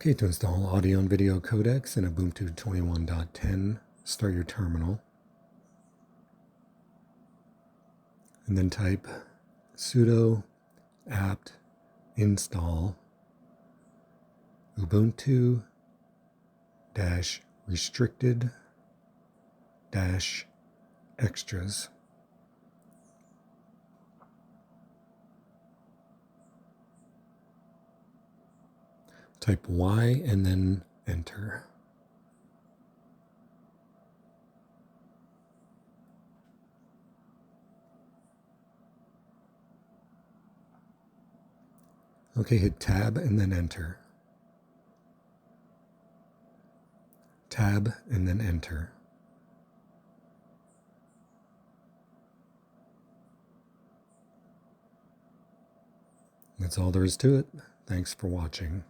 Okay, to install audio and video codecs in Ubuntu 21.10, start your terminal. And then type sudo apt install Ubuntu restricted extras. Type Y and then enter. Okay, hit tab and then enter. Tab and then enter. That's all there is to it. Thanks for watching.